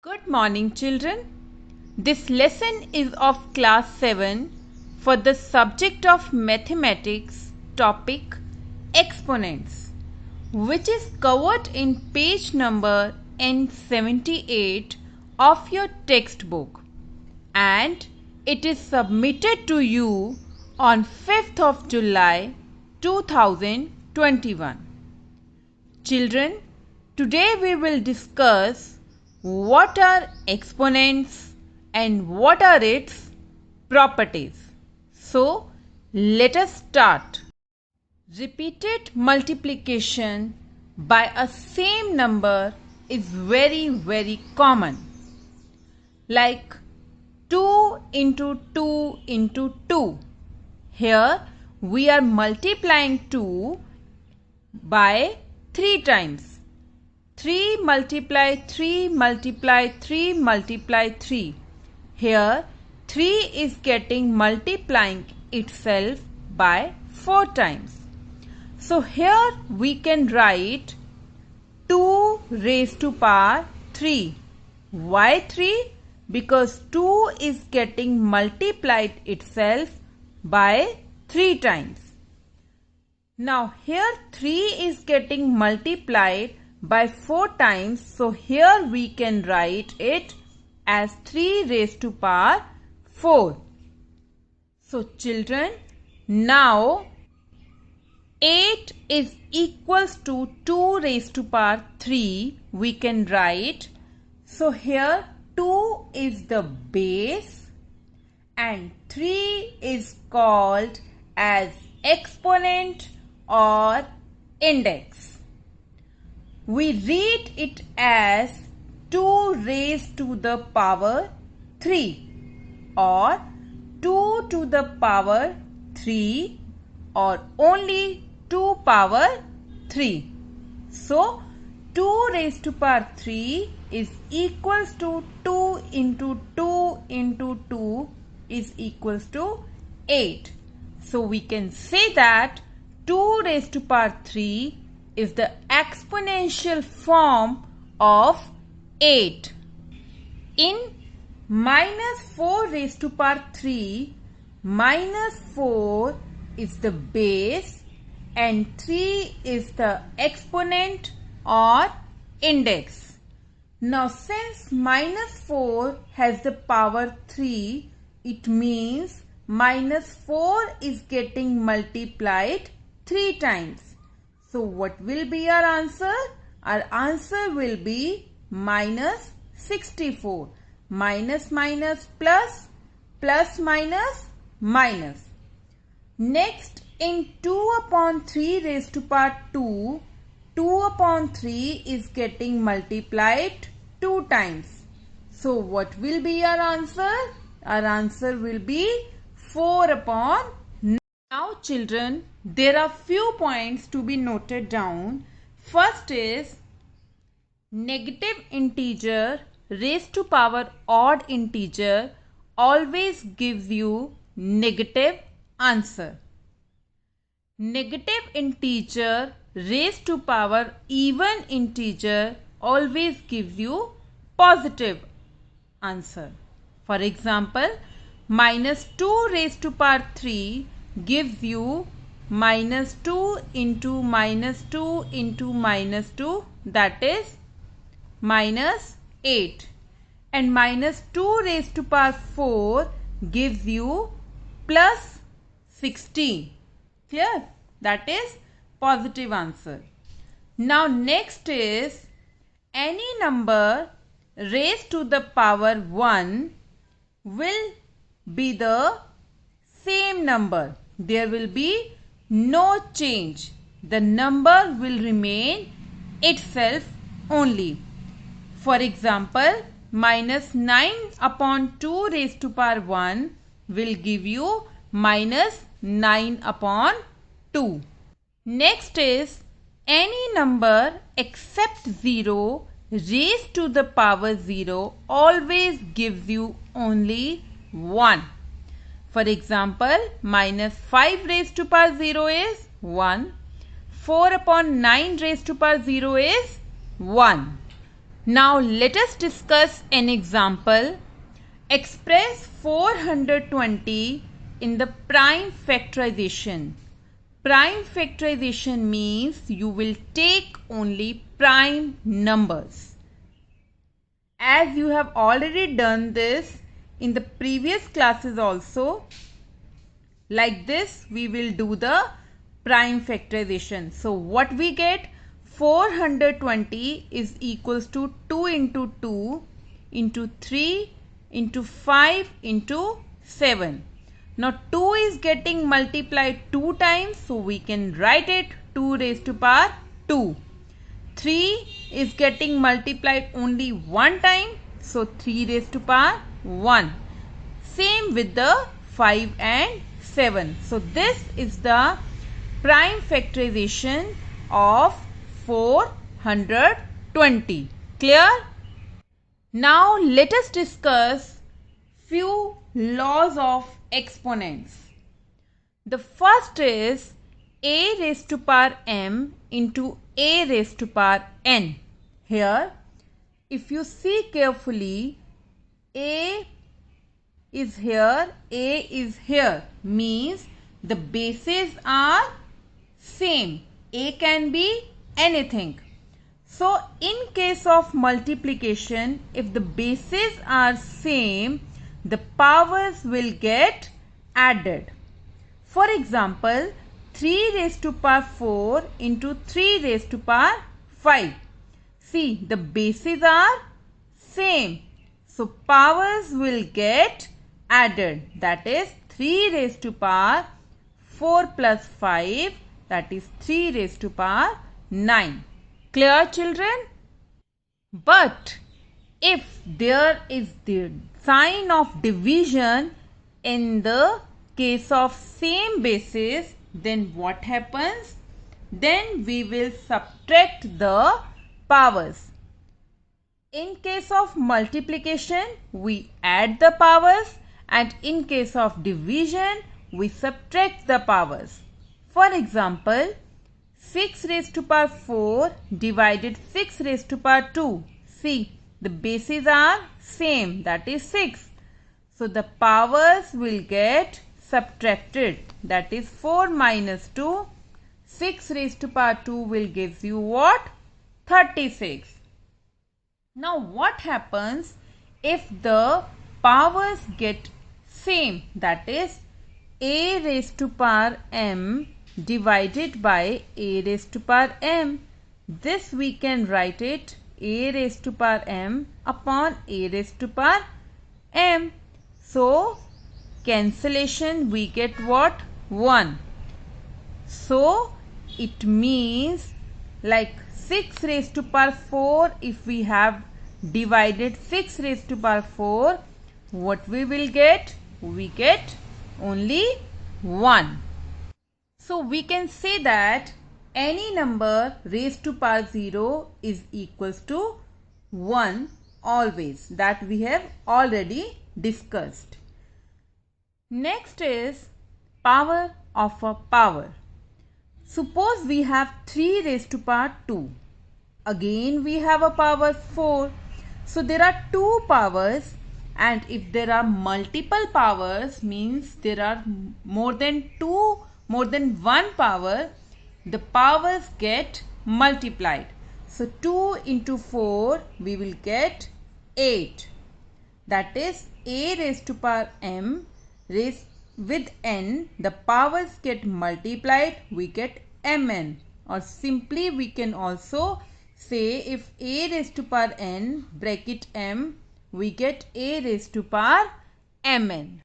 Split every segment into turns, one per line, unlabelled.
Good morning, children. This lesson is of class 7 for the subject of mathematics, topic exponents, which is covered in page number N78 of your textbook, and it is submitted to you on 5th of July 2021. Children, today we will discuss what are exponents and what are its properties. So, let us start. Repeated multiplication by a same number is very common. Like 2 into 2 into 2. Here we are multiplying 2 by 3 times. 3 multiply 3 multiply 3 multiply 3. Here 3 is getting multiplying itself by 4 times. So here we can write 2 raised to power 3. Why 3? Because 2 is getting multiplied itself by 3 times. Now here 3 is getting multiplied by 4 times, so here we can write it as 3 raised to power 4. So children, now 8 is equals to 2 raised to power 3, we can write. So here 2 is the base and 3 is called as exponent or index. We read it as 2 raised to the power 3 or 2 to the power 3 or only 2 power 3. So 2 raised to power 3 is equals to 2 into 2 into 2 is equals to 8. So we can say that 2 raised to power 3 is the exponential form of 8. In minus 4 raised to power 3, minus 4 is the base and 3 is the exponent or index. Now since minus 4 has the power 3, it means minus 4 is getting multiplied 3 times. So what will be our answer? Our answer will be minus 64. Minus minus plus, plus minus minus. Next, in 2 upon 3 raised to power 2, 2 upon 3 is getting multiplied 2 times. So what will be our answer? Our answer will be 4 upon 9. Now children, there are few points to be noted down. First is negative integer raised to power odd integer always gives you negative answer. Negative integer raised to power even integer always gives you positive answer. For example, minus 2 raised to power 3 gives you minus 2 into minus 2 into minus 2, that is minus 8, and minus 2 raised to power 4 gives you plus 16. Clear? That is positive answer. Now next is any number raised to the power 1 will be the same number. There will be no change. The number will remain itself only. For example, minus 9 upon 2 raised to power 1 will give you minus 9 upon 2. Next is any number except 0 raised to the power 0 always gives you only 1. For example, minus 5 raised to power 0 is 1. 4 upon 9 raised to power 0 is 1. Now let us discuss an example. Express 420 in the prime factorization. Prime factorization means you will take only prime numbers. As you have already done this in the previous classes also, like this we will do the prime factorization. So what we get? 420 is equals to 2 into 2 into 3 into 5 into 7. Now 2 is getting multiplied 2 times, so we can write it 2 raised to power 2. 3 is getting multiplied only one time, so 3 raised to power 1. Same with the 5 and 7. So this is the prime factorization of 420. Clear? Now let us discuss few laws of exponents. The first is a raised to power m into a raised to power n. Here, if you see carefully, a is here, a is here, means the bases are same. A can be anything. So in case of multiplication, if the bases are same, the powers will get added. For example, 3 raised to power 4 into 3 raised to power 5. See, the bases are same. So powers will get added. That is 3 raised to power 4 plus 5, that is 3 raised to power 9. Clear, children? But if there is the sign of division in the case of same bases, then what happens? Then we will subtract the powers. In case of multiplication, we add the powers, and in case of division, we subtract the powers. For example, 6 raised to power 4 divided 6 raised to power 2. See, the bases are same, that is 6. So the powers will get subtracted, that is 4 minus 2. 6 raised to power 2 will give you what? 36. Now what happens if the powers get same, that is a raised to power m divided by a raised to power m. This we can write it a raised to power m upon a raised to power m. So cancellation we get what? 1. So it means like 6 raised to power 4, if we have divided 6 raised to power 4, what we will get? We get only 1. So we can say that any number raised to power 0 is equals to 1 always. That we have already discussed. Next is power of a power. Suppose we have 3 raised to power 2. Again we have a power 4. So there are 2 powers, and if there are multiple powers, means there are more than 1 power, the powers get multiplied. So 2 into 4 we will get 8. That is a raised to power m raised with n, the powers get multiplied, we get mn. Or simply we can also say if a raised to power n bracket m, we get a raised to power mn.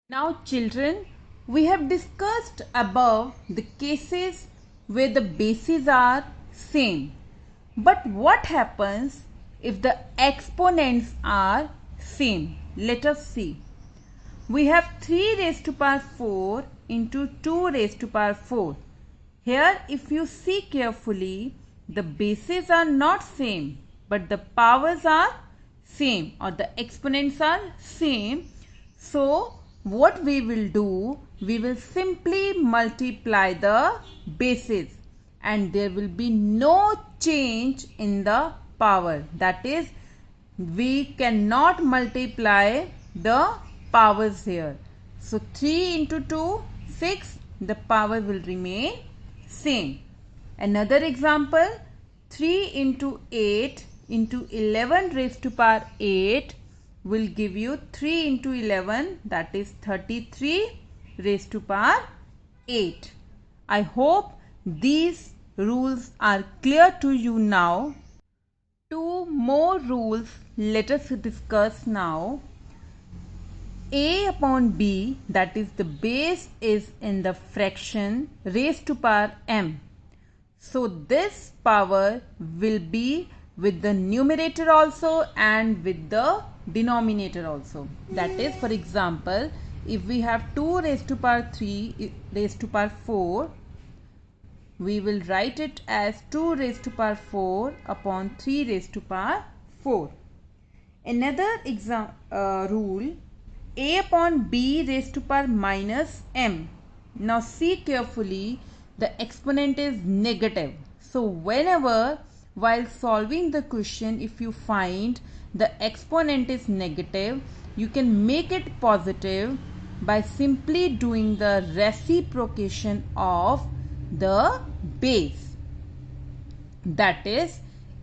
Now children, we have discussed above the cases where the bases are same. But what happens if the exponents are same? Let us see. We have 3 raised to power 4 into 2 raised to power 4. Here if you see carefully, the bases are not same, but the powers are same, or the exponents are same. So what we will do, we will simply multiply the bases, and there will be no change in the power. That is, we cannot multiply the powers here. So 3 into 2, 6, the power will remain same. Another example, 3 into 8 into 11 raised to power 8 will give you 3 into 11, that is 33 raised to power 8. I hope these rules are clear to you now. Two more rules let us discuss now. A upon B, that is the base is in the fraction raised to power m. So this power will be with the numerator also and with the denominator also. That is, for example, if we have 2 raised to power 3 raised to power 4, we will write it as 2 raised to power 4 upon 3 raised to power 4. Another rule, A upon B raised to power minus m. Now see carefully, the exponent is negative. So whenever while solving the question, if you find the exponent is negative, you can make it positive by simply doing the reciprocation of the base. That is,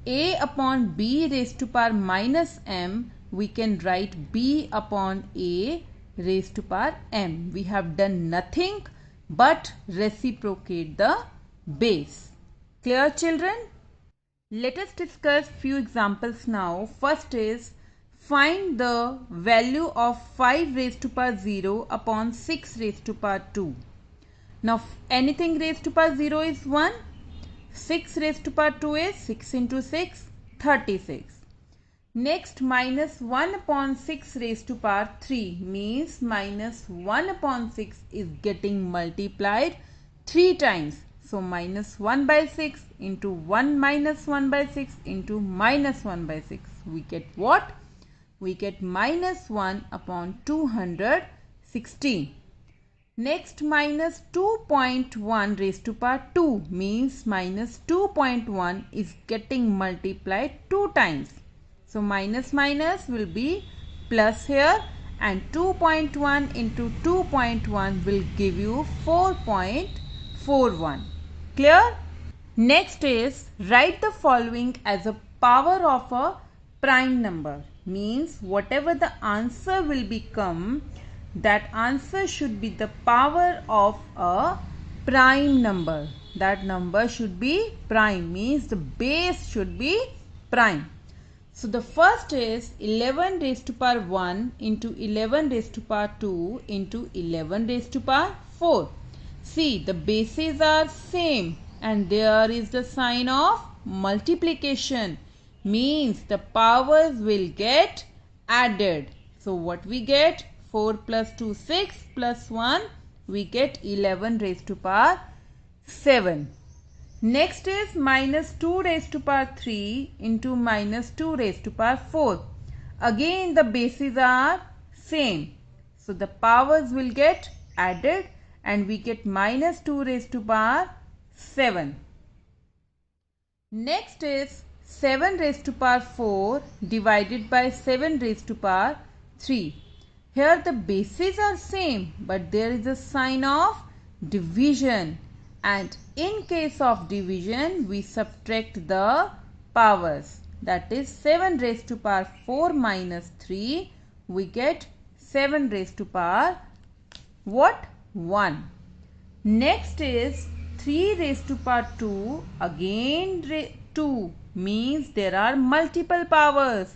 A upon B raised to power minus m, we can write B upon A raised to power m. We have done nothing but reciprocate the base. Clear, children? Let us discuss few examples now. First is, find the value of 5 raised to power 0 upon 6 raised to power 2. Now anything raised to power 0 is 1. 6 raised to power 2 is 6 into 6, 36. Next, minus 1 upon 6 raised to power 3 means minus 1 upon 6 is getting multiplied 3 times. So minus 1 by 6 into 1 minus 1 by 6 into minus 1 by 6. We get what? We get minus 1 upon 216. Next, minus 2.1 raised to power 2 means minus 2.1 is getting multiplied 2 times. So minus minus will be plus here, and 2.1 into 2.1 will give you 4.41. Clear? Next is, write the following as a power of a prime number. Means whatever the answer will become, that answer should be the power of a prime number. That number should be prime, means the base should be prime. So the first is 11 raised to power 1 into 11 raised to power 2 into 11 raised to power 4. See, the bases are same and there is the sign of multiplication, means the powers will get added. So what we get? 4 plus 2, 6 plus 1, we get 11 raised to power 7. Next is minus 2 raised to power 3 into minus 2 raised to power 4. Again the bases are same. So the powers will get added and we get minus 2 raised to power 7. Next is 7 raised to power 4 divided by 7 raised to power 3. Here the bases are same, but there is a sign of division, and in case of division we subtract the powers. That is 7 raised to power 4 minus 3, we get 7 raised to power what? 1. Next is 3 raised to power 2, again 2 means there are multiple powers,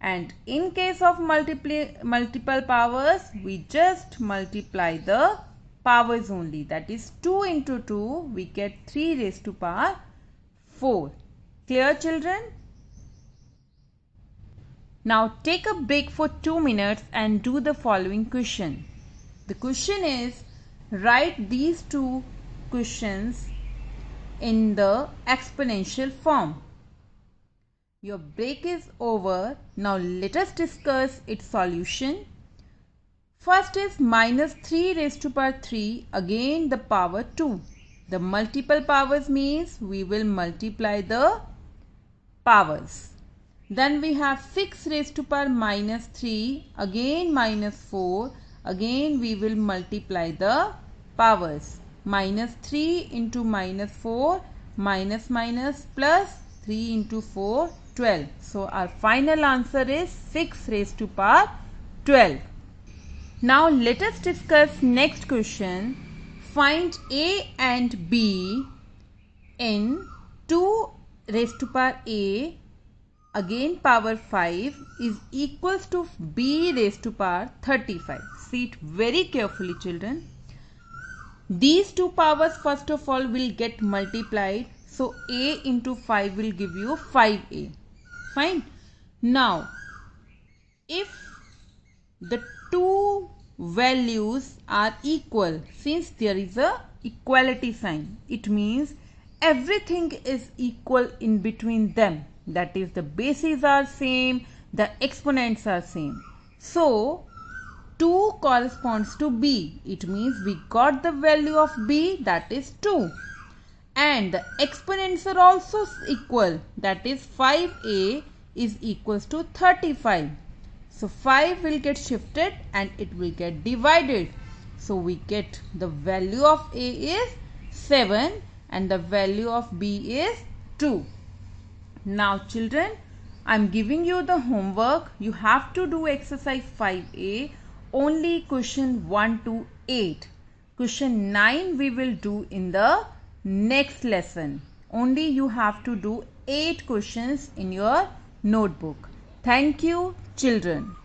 and in case of multiple powers we just multiply the powers only. That is 2 into 2, we get 3 raised to power 4. Clear, children? Now take a break for 2 minutes and do the following question. The question is, write these two questions in the exponential form. Your break is over. Now let us discuss its solution. First is minus 3 raised to power 3, again the power 2. The multiple powers means we will multiply the powers. Then we have 6 raised to power minus 3, again minus 4. Again we will multiply the powers. Minus 3 into minus 4, minus minus plus 3 into 4, 12. So our final answer is 6 raised to power 12. Now let us discuss next question. Find A and B in 2 raised to power A, again power 5, is equals to B raised to power 35. See it very carefully, children. These two powers first of all will get multiplied. So A into 5 will give you 5A. Fine. Now if the two values are equal, since there is a equality sign, it means everything is equal in between them. That is, the bases are same, the exponents are same. So 2 corresponds to B. It means we got the value of B, that is 2. And the exponents are also equal, that is 5A is equals to 35. So 5 will get shifted and it will get divided. So we get the value of A is 7 and the value of B is 2. Now children, I am giving you the homework. You have to do exercise 5A, only question 1 to 8. Question 9 we will do in the next lesson. Only you have to do 8 questions in your notebook. Thank you, children.